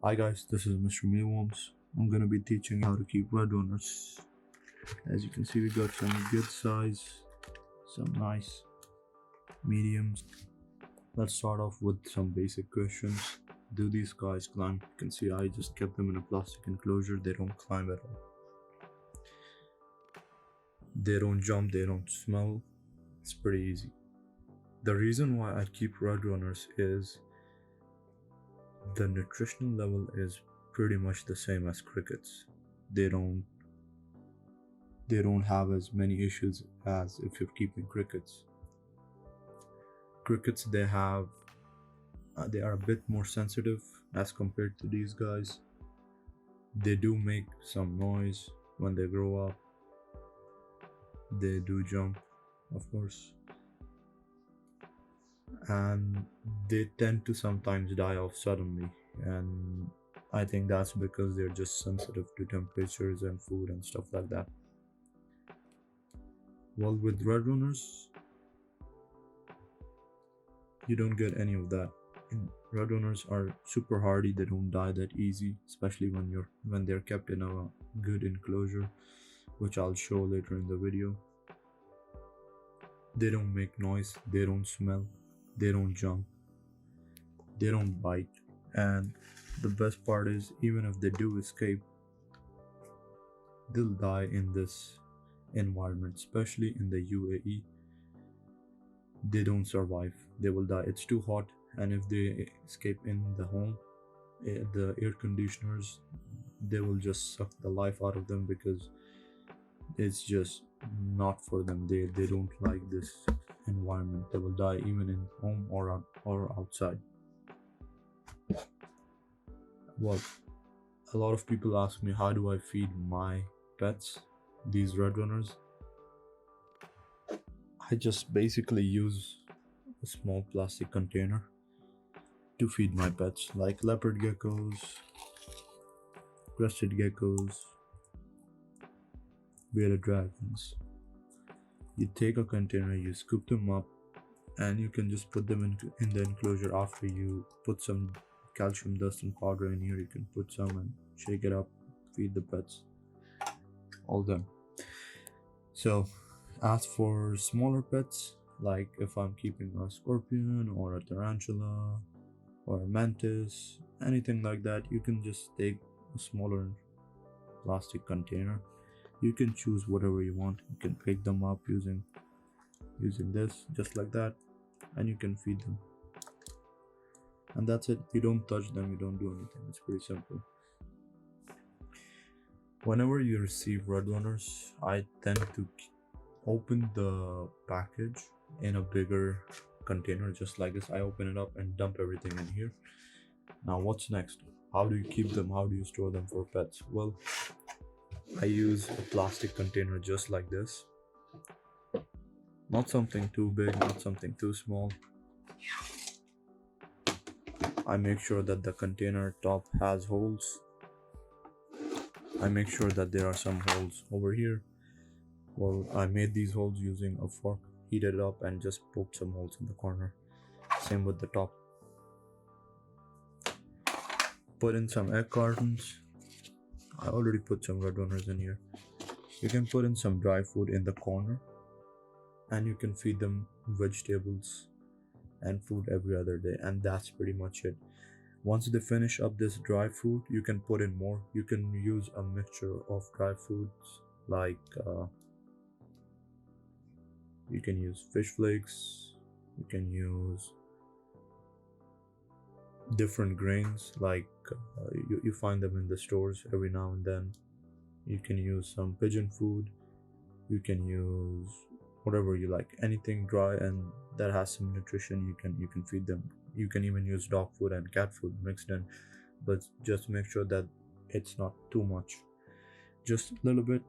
Hi guys, this is Mr.Mealwormz. I'm gonna be teaching you how to keep red runners. As you can see, we got some good size, some nice mediums. Let's start off with some basic questions. Do these guys climb? You can see I just kept them in a plastic enclosure. They don't climb at all. They don't jump, they don't smell. It's pretty easy. The reason why I keep red runners is the nutritional level is pretty much the same as crickets. They don't have as many issues as if you're keeping crickets. Crickets they are a bit more sensitive as compared to these guys. They do make some noise when they grow up. They do jump, of course, and they tend to sometimes die off suddenly, and I think that's because they're just sensitive to temperatures and food and stuff like that. Well, with red runners, you don't get any of that. Red runners are super hardy. They don't die that easy, especially when they're kept in a good enclosure, which I'll show later in the video. They don't make noise, they don't smell, they don't jump, they don't bite, and the best part is, even if they do escape, they'll die in this environment, especially in the UAE. They don't survive, they will die. It's too hot, and if they escape in the home, the air conditioners, they will just suck the life out of them because it's just not for them. They don't like this environment. They will die even in home or outside. Well, a lot of people ask me, how do I feed my pets, these red runners? I just basically use a small plastic container to feed my pets, like leopard geckos, crested geckos, bearded dragons. You take a container, you scoop them up, and you can just put them in the enclosure. After you put some calcium dust and powder in here, you can put some and shake it up, feed the pets, all done. So as for smaller pets, like if I'm keeping a scorpion or a tarantula or a mantis, anything like that, you can just take a smaller plastic container. You can choose whatever you want. You can pick them up using this, just like that, and you can feed them, and that's it. You don't touch them, you don't do anything. It's pretty simple. Whenever you receive red runners, I tend to open the package in a bigger container, just like this. I open it up and dump everything in here. Now what's next? How do you keep them? How do you store them for pets? Well, I use a plastic container just like this. Not something too big, not something too small. I make sure that the container top has holes. I make sure that there are some holes over here. Well, I made these holes using a fork, heated it up, and just poked some holes in the corner. Same with the top. Put in some egg cartons. I already put some red runners in here. You can put in some dry food in the corner, and you can feed them vegetables and food every other day, and that's pretty much it. Once they finish up this dry food, you can put in more. You can use a mixture of dry foods, like you can use fish flakes, you can use different grains, like you find them in the stores every now and then. You can use some pigeon food, you can use whatever you like, anything dry and that has some nutrition. You can feed them. You can even use dog food and cat food mixed in, but just make sure that it's not too much. Just a little bit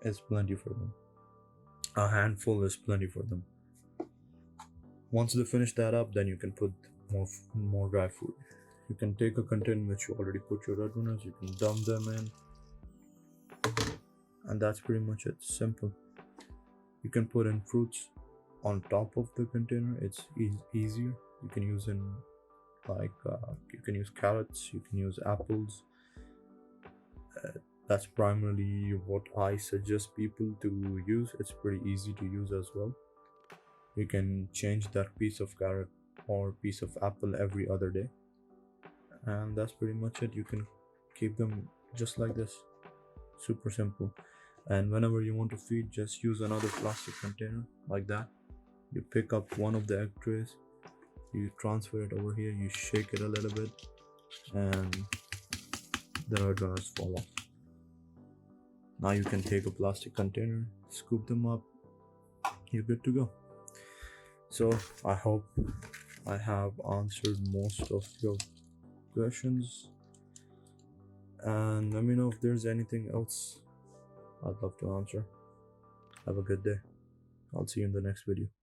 is plenty for them. A handful is plenty for them. Once they finish that up, then you can put more dry food. You can take a container which you already put your red runners, you can dump them in, and that's pretty much it. Simple. You can put in fruits on top of the container. It's easier. You can use in like you can use carrots, you can use apples. That's primarily what I suggest people to use. It's pretty easy to use as well. You can change that piece of carrot or piece of apple every other day, and that's pretty much it. You can keep them just like this, super simple. And whenever you want to feed, just use another plastic container like that. You pick up one of the egg trays, you transfer it over here, you shake it a little bit, and the red runners fall off. Now you can take a plastic container, scoop them up, you're good to go. So I hope I have answered most of your questions, and let me know if there's anything else I'd love to answer. Have a good day. I'll see you in the next video.